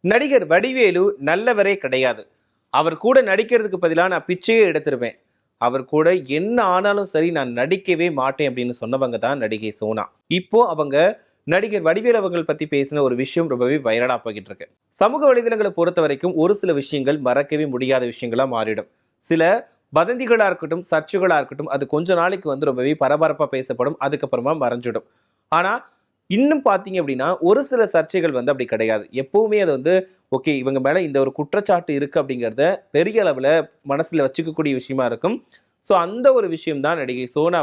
நடிகர் வடிவேலு நல்லவரே கிடையாது. அவர் கூட நடிக்கிறதுக்கு பதிலா நான் பிச்சையே எடுத்துருவேன். அவர் கூட என்ன ஆனாலும் சரி நான் நடிக்கவே மாட்டேன் அப்படின்னு சொன்னவங்க தான் நடிகை சோனா. இப்போ அவங்க நடிகர் வடிவேலு அவர்கள் பத்தி பேசின ஒரு விஷயம் ரொம்பவே வைரலா போய்கிட்டு இருக்கு. சமூக வலைதளங்களை பொறுத்த வரைக்கும் ஒரு சில விஷயங்கள் மறக்கவே முடியாத விஷயங்களா மாறிடும். சில வதந்திகளா இருக்கட்டும், சர்ச்சைகளா இருக்கட்டும், அது கொஞ்ச நாளைக்கு ரொம்பவே பரபரப்பா பேசப்படும். அதுக்கப்புறமா மறைஞ்சிடும். ஆனா இன்னும் பார்த்தீங்க அப்படின்னா, ஒரு சில சர்ச்சைகள் அப்படி கிடையாது. எப்பவுமே அது ஓகே இவங்க மேல இந்த ஒரு குற்றச்சாட்டு இருக்கு அப்படிங்கிறத பெரிய அளவுல மனசுல வச்சுக்கக்கூடிய விஷயமா இருக்கும். ஸோ அந்த ஒரு விஷயம் தான் நடிகை சோனா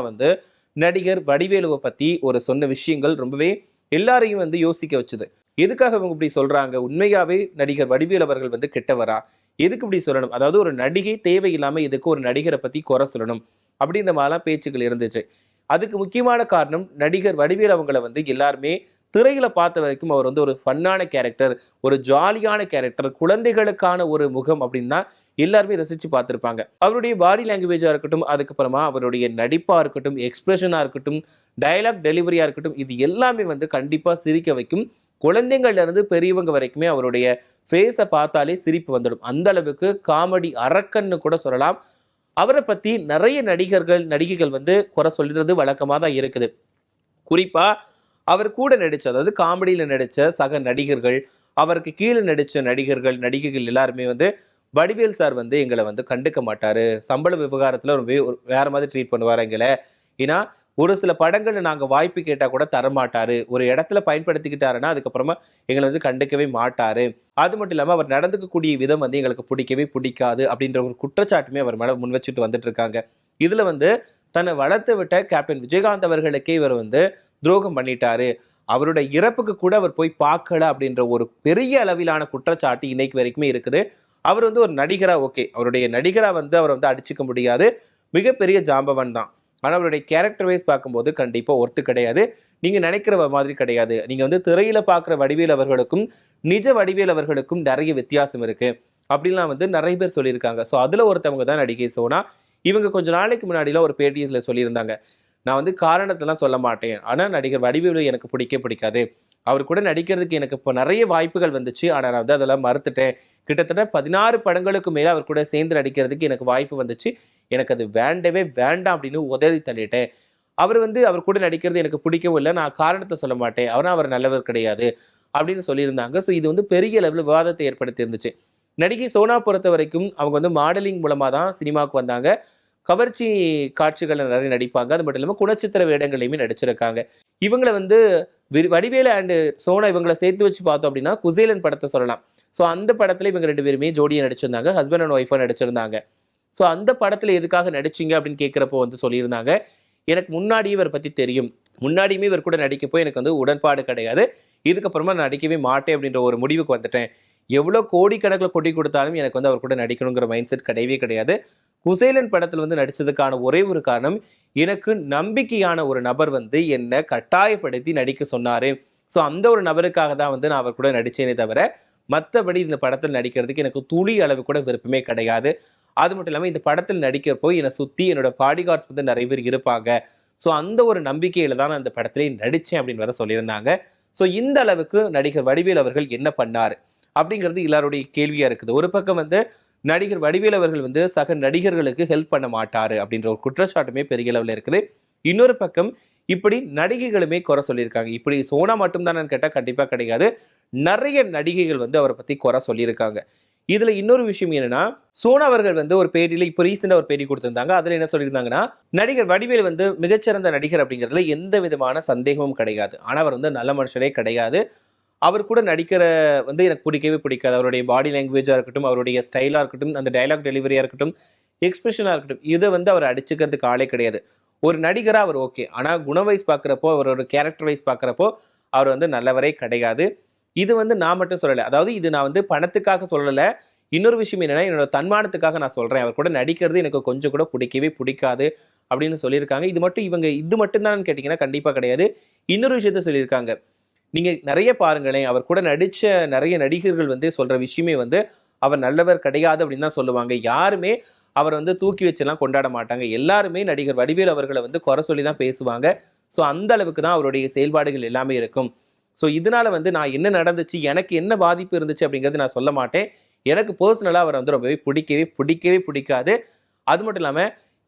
நடிகர் வடிவேலுவ பத்தி ஒரு சொன்ன விஷயங்கள் ரொம்பவே எல்லாரையும் யோசிக்க வச்சது. எதுக்காக இவங்க இப்படி சொல்றாங்க? உண்மையாவே நடிகர் வடிவேலு அவர்கள் கெட்டவரா? எதுக்கு இப்படி சொல்லணும்? அதாவது ஒரு நடிகை தேவையில்லாம எதுக்கு ஒரு நடிகர பத்தி குறை சொல்லணும்? அப்படின்ற மாதிரிலாம் பேச்சுக்கள் இருந்துச்சு. அதுக்கு முக்கியமான காரணம் நடிகர் வடிவேலு அவங்கள எல்லாருமே திரையில பார்த்த வரைக்கும் அவர் ஒரு ஃபன்னான கேரக்டர், ஒரு ஜாலியான கேரக்டர், குழந்தைகளுக்கான ஒரு முகம் அப்படின்னு தான் எல்லாருமே ரசிச்சு பார்த்திருப்பாங்க. அவருடைய பாடி லாங்குவேஜா இருக்கட்டும், அதுக்கப்புறமா அவருடைய நடிப்பா இருக்கட்டும், எக்ஸ்பிரஷனா இருக்கட்டும், டயலாக் டெலிவரியா இருக்கட்டும், இது எல்லாமே கண்டிப்பா சிரிக்க வைக்கும். குழந்தைங்கள்ல இருந்து பெரியவங்க வரைக்குமே அவருடைய ஃபேஸை பார்த்தாலே சிரிப்பு வந்துடும். அந்த அளவுக்கு காமெடி அரக்கன்னு கூட சொல்லலாம். அவரை பத்தி நிறைய நடிகர்கள் நடிகைகள் குறை சொல்றது வழக்கமா தான் இருக்குது. குறிப்பா அவர் கூட நடிச்ச, அதாவது காமெடியில நடிச்ச சக நடிகர்கள், அவருக்கு கீழே நடிச்ச நடிகர்கள் நடிகைகள் எல்லாருமே வடிவேல் சார் எங்களை கண்டுக்க மாட்டாரு, சம்பள விவகாரத்துல ரொம்ப வேற மாதிரி ட்ரீட் பண்ணுவாரு எங்களை. ஏன்னா ஒரு சில படங்கள்ல நாங்க வாய்ப்பு கேட்டா கூட தரமாட்டாரு, ஒரு இடத்துல பயன்படுத்திக்கிட்டாருன்னா அதுக்கப்புறமா எங்களை கண்டுக்கவே மாட்டாரு, அது மட்டும் இல்லாம அவர் நடந்துக்கக்கூடிய விதம் எங்களுக்கு பிடிக்கவே பிடிக்காது அப்படின்ற ஒரு குற்றச்சாட்டுமே அவர் மேல முன் வச்சுட்டு வந்துட்டு இருக்காங்க. இதுல தன்னை வளர்த்து விட்ட கேப்டன் விஜயகாந்த் அவர்களுக்கே இவர் துரோகம் பண்ணிட்டாரு, அவருடைய இறப்புக்கு கூட அவர் போய் பார்க்கல அப்படின்ற ஒரு பெரிய அளவிலான குற்றச்சாட்டு இன்னைக்கு வரைக்குமே இருக்குது. அவர் ஒரு நடிகரா ஓகே, அவருடைய நடிகரா அவரை அடிச்சுக்க முடியாது, மிகப்பெரிய ஜாம்பவன் தான். ஆனா அவருடைய கேரக்டர் வைஸ் பார்க்கும்போது கண்டிப்பா ஒர்த்து கிடையாது. நீங்க நினைக்கிற மாதிரி கிடையாது. நீங்க திரையில பார்க்குற வடிவேல் அவர்களுக்கும் நிஜ வடிவேல் அவர்களுக்கும் நிறைய வித்தியாசம் இருக்கு அப்படின்லாம் நிறைய பேர் சொல்லியிருக்காங்க. ஸோ அதுல ஒருத்தவங்க தான் நடிகை சோனா. இவங்க கொஞ்ச நாளைக்கு முன்னாடிலாம் ஒரு பேட்டியில சொல்லியிருந்தாங்க, நான் காரணத்தெல்லாம் சொல்ல மாட்டேன், ஆனா நடிகர் வடிவேலு எனக்கு பிடிக்காது, அவர் கூட நடிக்கிறதுக்கு எனக்கு இப்போ நிறைய வாய்ப்புகள் வந்துச்சு, ஆனா நான் அதெல்லாம் மறுத்துட்டேன். கிட்டத்தட்ட 16 படங்களுக்கு மேல அவர் கூட சேர்ந்து நடிக்கிறதுக்கு எனக்கு வாய்ப்பு வந்துச்சு, எனக்கு அது வேண்டவே வேண்டாம் அப்படின்னு உதறி தள்ளிட்டேன். அவர் அவர் கூட நடிக்கிறது எனக்கு பிடிக்கவும் இல்லை, நான் காரணத்தை சொல்ல மாட்டேன், அவர் நல்லவர் கிடையாது அப்படின்னு சொல்லியிருந்தாங்க. ஸோ இது பெரிய அளவில் விவாதத்தை ஏற்படுத்தி இருந்துச்சு. நடிகை சோனா பொறுத்த வரைக்கும் அவங்க மாடலிங் மூலமா தான் சினிமாவுக்கு வந்தாங்க. கவர்ச்சி காட்சிகள் நிறைய நடிப்பாங்க. அது மட்டும் இல்லாமல் குணச்சித்திர வேடங்களையுமே நடிச்சிருக்காங்க. இவங்களை வடிவேலு அண்ட் சோனா இவங்களை சேர்த்து வச்சு பார்த்தோம் அப்படின்னா குசேலன் படத்தை சொல்லலாம். ஸோ அந்த படத்துல இவங்க 2 பேருமே ஜோடியை நடிச்சிருந்தாங்க, ஹஸ்பண்ட் அண்ட் ஒய்ஃபா நடிச்சிருந்தாங்க. ஸோ அந்த படத்துல எதுக்காக நடிச்சிங்க அப்படின்னு கேட்கிறப்போ சொல்லியிருந்தாங்க, எனக்கு முன்னாடியே இவரை பத்தி தெரியும், முன்னாடியுமே இவர் கூட நடிக்கப்போ எனக்கு உடன்பாடு கிடையாது, இதுக்கப்புறமா நான் நடிக்கவே மாட்டேன் அப்படின்ற ஒரு முடிவுக்கு வந்துட்டேன். எவ்வளோ கோடிக்கணக்கில் கொட்டி கொடுத்தாலும் எனக்கு அவர் கூட நடிக்கணுங்கிற மைண்ட் செட் கிடையவே கிடையாது. குசேலன் படத்தில் நடிச்சதுக்கான ஒரே ஒரு காரணம், எனக்கு நம்பிக்கையான ஒரு நபர் என்னை கட்டாயப்படுத்தி நடிக்க சொன்னாரு. ஸோ அந்த ஒரு நபருக்காக தான் நான் அவர் கூட நடிச்சேனே தவிர மற்றபடி இந்த படத்தில் நடிக்கிறதுக்கு எனக்கு துளி அளவு கூட விருப்பமே கிடையாது. அது மட்டும் இல்லாமல் இந்த படத்தில் நடிக்கிறப்போ என்னை சுற்றி என்னோட பாடிகார்ட்ஸ் நிறைய பேர் இருப்பாங்க. ஸோ அந்த ஒரு நம்பிக்கையில தான் நான் இந்த படத்திலே நடித்தேன் அப்படின்னு வேற சொல்லியிருந்தாங்க. ஸோ இந்த அளவுக்கு நடிகர் வடிவேல் அவர்கள் என்ன பண்ணார் அப்படிங்கிறது எல்லாருடைய கேள்வியா இருக்குது. ஒரு பக்கம் நடிகர் வடிவேல் அவர்கள் சக நடிகர்களுக்கு ஹெல்ப் பண்ண மாட்டாரு அப்படின்ற ஒரு குற்றச்சாட்டுமே பெரிய அளவில் இருக்குது. இன்னொரு பக்கம் இப்படி நடிகைகளுமே குறை சொல்லியிருக்காங்க. இப்படி சோனா மட்டும் தான் கேட்டால் கண்டிப்பா கிடையாது, நிறைய நடிகைகள் அவரை பத்தி குறை சொல்லியிருக்காங்க. இதுல இன்னொரு விஷயம் என்னன்னா, சோனா அவர்கள் ஒரு பேட்டியில இப்போ ரீசெண்டா ஒரு பேட்டி கொடுத்திருந்தாங்க. அதுல என்ன சொல்லியிருந்தாங்கன்னா, நடிகர் வடிவேலு மிகச்சிறந்த நடிகர் அப்படிங்கிறதுல எந்த விதமான சந்தேகமும் கிடையாது, ஆனா அவர் நல்ல மனுஷனே கிடையாது. அவர் கூட நடிக்கிற எனக்கு பிடிக்கவே பிடிக்காது. அவருடைய பாடி லாங்குவேஜா இருக்கட்டும், அவருடைய ஸ்டைலா இருக்கட்டும், அந்த டயலாக் டெலிவரியா இருக்கட்டும், எக்ஸ்பிரஷனா இருக்கட்டும், இதை அவர் அடிச்சுக்கிறதுக்கு ஆளே கிடையாது. ஒரு நடிகரா அவர் ஓகே, ஆனா குண வைஸ் பார்க்குறப்போ, அவரோட கேரக்டர் வைஸ் பார்க்குறப்போ அவர் நல்லவரே கிடையாது. இது நான் மட்டும் சொல்லலை, அதாவது இது நான் பணத்துக்காக சொல்லலை. இன்னொரு விஷயம் என்னன்னா, என்னோட தன்மானத்துக்காக நான் சொல்றேன், அவர் கூட நடிக்கிறது எனக்கு கொஞ்சம் கூட பிடிக்கவே பிடிக்காது அப்படின்னு சொல்லியிருக்காங்க. இது மட்டும்தான் கேட்டிங்கன்னா கண்டிப்பாக கிடையாது. இன்னொரு விஷயத்த சொல்லியிருக்காங்க, நீங்க நிறைய பாருங்களேன், அவர் கூட நடிச்ச நிறைய நடிகர்கள் சொல்ற விஷயமே அவர் நல்லவர் கிடையாது அப்படின்னு தான் சொல்லுவாங்க. யாருமே அவர் தூக்கி வச்செல்லாம் கொண்டாட மாட்டாங்க. எல்லாருமே நடிகர் வடிவேலு அவர்களை குறை சொல்லி தான் பேசுவாங்க. ஸோ அந்த அளவுக்கு தான் அவருடைய செயல்பாடுகள் எல்லாமே இருக்கும். ஸோ இதனால வந்து நான் என்ன நடந்துச்சு, எனக்கு என்ன பாதிப்பு இருந்துச்சு அப்படிங்கிறது நான் சொல்ல மாட்டேன். எனக்கு பர்சனலா அவர வந்து ரொம்பவே பிடிக்கவே பிடிக்காது. அது மட்டும் இல்லாம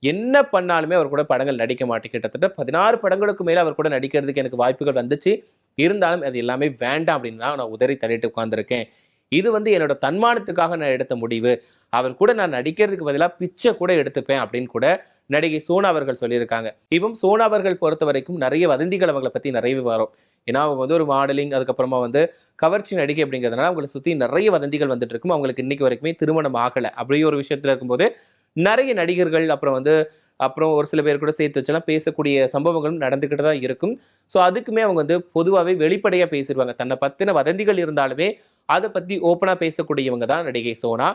என்ன பண்ணாலுமே அவர் கூட படங்கள் நடிக்க மாட்டேன். கிட்டத்தட்ட 16 படங்களுக்கு மேல அவர் கூட நடிக்கிறதுக்கு எனக்கு வாய்ப்புகள் வந்துச்சு. இருந்தாலும் அது எல்லாமே வேண்டாம் அப்படின்னு தான் நான் உதறி தள்ளிட்டு உட்கார்ந்திருக்கேன். இது வந்து என்னோட தன்மானத்துக்காக நான் எடுத்த முடிவு. அவர் கூட நான் நடிக்கிறதுக்கு பதிலா பிச்சை கூட எடுத்துப்பேன் அப்படின்னு கூட நடிகை சோனா அவர்கள் சொல்லியிருக்காங்க. இப்போ சோனா அவர்கள் பொறுத்தவரைக்கும் நிறைய வதந்திகள் அவங்கள பத்தி நிறையவே வரும். ஏன்னா அவங்க வந்து ஒரு மாடலிங், அதுக்கப்புறமா வந்து கவர்ச்சி நடிகை அப்படிங்கிறதுனால அவங்கள சுத்தி நிறைய வதந்திகள் வந்துட்டு இருக்கும். அவங்களுக்கு இன்னைக்கு வரைக்குமே திருமணம் ஆகல. அப்படி ஒரு விஷயத்துல இருக்கும்போது நிறைய நடிகர்கள் அப்புறம் ஒரு சில பேர் கூட சேர்த்து வச்செல்லாம் பேசக்கூடிய சம்பவங்களும் நடந்துகிட்டு தான் இருக்கும். ஸோ அதுக்குமே அவங்க வந்து பொதுவாகவே வெளிப்படையா பேசிடுவாங்க. தன்னை பத்தின வதந்திகள் இருந்தாலுமே அதை பத்தி ஓப்பனா பேசக்கூடியவங்க தான் நடிகை சோனா.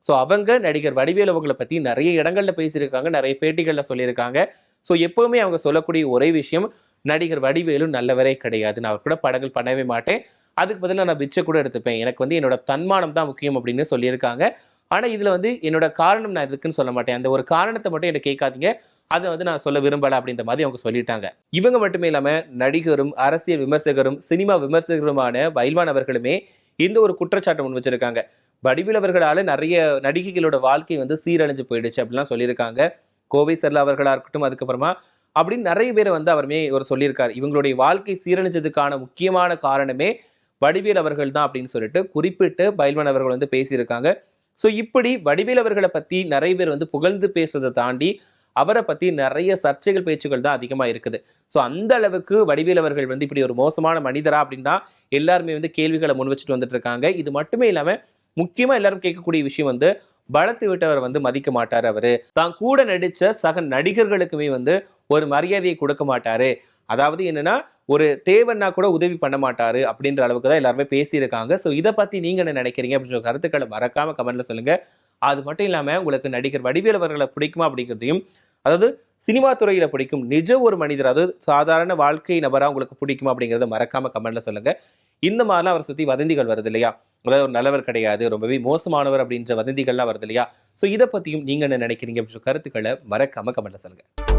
ஸோ அவங்க நடிகர் வடிவேலு அவங்கள பத்தி நிறைய இடங்கள்ல பேசியிருக்காங்க, நிறைய பேட்டிகள்ல சொல்லியிருக்காங்க. ஸோ எப்பவுமே அவங்க சொல்லக்கூடிய ஒரே விஷயம், நடிகர் வடிவேலு நல்லவரே கிடையாது. நான் அவர் கூட படங்கள் பண்ணவே மாட்டேன். அதுக்கு பதிலா நான் பிச்சை கூட எடுத்துப்பேன். எனக்கு வந்து என்னோட தன்மானம் தான் முக்கியம் அப்படின்னு சொல்லியிருக்காங்க. ஆனா இதுல வந்து என்னோட காரணம் நான் எதுக்குன்னு சொல்ல மாட்டேன். அந்த ஒரு காரணத்தை மட்டும் என்ன கேட்காதீங்க. அத வந்து நான் சொல்ல விரும்பல அப்படின்ற மாதிரி அவங்க சொல்லிட்டாங்க. இவங்க மட்டுமே இல்லாம நடிகரும், அரசியல் விமர்சகரும், சினிமா விமர்சகருமான பைல்வான் அவர்களுமே இந்த ஒரு குற்றச்சாட்டை முன் வச்சிருக்காங்க. வடிவேலு அவர்களால நிறைய நடிகைகளோட வாழ்க்கை வந்து சீரழிஞ்சு போயிடுச்சு அப்படிலாம் சொல்லியிருக்காங்க. கோவை சரளா அவர்களா இருக்கட்டும், அதுக்கப்புறமா அப்படின்னு நிறைய பேரை வந்து அவருமே இவர் சொல்லியிருக்காரு. இவங்களுடைய வாழ்க்கை சீரழிஞ்சதுக்கான முக்கியமான காரணமே வடிவேலு அவர்கள் தான் அப்படின்னு சொல்லிட்டு குறிப்பிட்டு பைல்வான் அவர்கள் வந்து பேசியிருக்காங்க. ஸோ இப்படி வடிவேலு அவர்களை பத்தி நிறைய பேர் வந்து புகழ்ந்து பேசுறதை தாண்டி அவரை பத்தி நிறைய சர்ச்சைகள் பேச்சுகள் தான் அதிகமா இருக்குது. ஸோ அந்த அளவுக்கு வடிவேலு அவர்கள் வந்து இப்படி ஒரு மோசமான மனிதரா அப்படின்னு தான் எல்லாருமே வந்து கேள்விகளை முன் வச்சுட்டு வந்துட்டு இருக்காங்க. இது மட்டுமே இல்லாம முக்கியமா எல்லாரும் கேட்கக்கூடிய விஷயம் வந்து பலத்தை விட்டவர் வந்து மதிக்க மாட்டாரு அவரு. தான் கூட நடிச்ச சக நடிகர்களுக்குமே வந்து ஒரு மரியாதையை கொடுக்க மாட்டாரு. அதாவது என்னன்னா ஒரு தேவன்னா கூட உதவி பண்ண மாட்டாரு அப்படின்ற அளவுக்கு தான் எல்லாருமே பேசியிருக்காங்க. ஸோ இதை பத்தி நீங்க என்ன நினைக்கிறீங்க அப்படின்ற கருத்துக்களை மறக்காம கமெண்ட்ல சொல்லுங்க. அது மட்டும் இல்லாம உங்களுக்கு நடிகர் வடிவேலு அவர்களை பிடிக்குமா அப்படிங்கிறதையும், அதாவது சினிமா துறையில பிடிக்கும் நிஜ ஒரு மனிதர், அதாவது சாதாரண வாழ்க்கை நபரா உங்களுக்கு பிடிக்குமா அப்படிங்கிறத மறக்காம கமெண்ட்ல சொல்லுங்க. இந்த மாதிரிலாம் அவரை சுத்தி வதந்திகள் வருது இல்லையா? அதாவது ஒரு நல்லவர் கிடையாது, ரொம்பவே மோசமானவர் அப்படின்ற வதந்திகள்லாம் வருது இல்லையா? ஸோ இதை பத்தியும் நீங்க என்ன நினைக்கிறீங்க அப்படின்ற கருத்துக்களை மறக்காம கமெண்ட்ல சொல்லுங்க.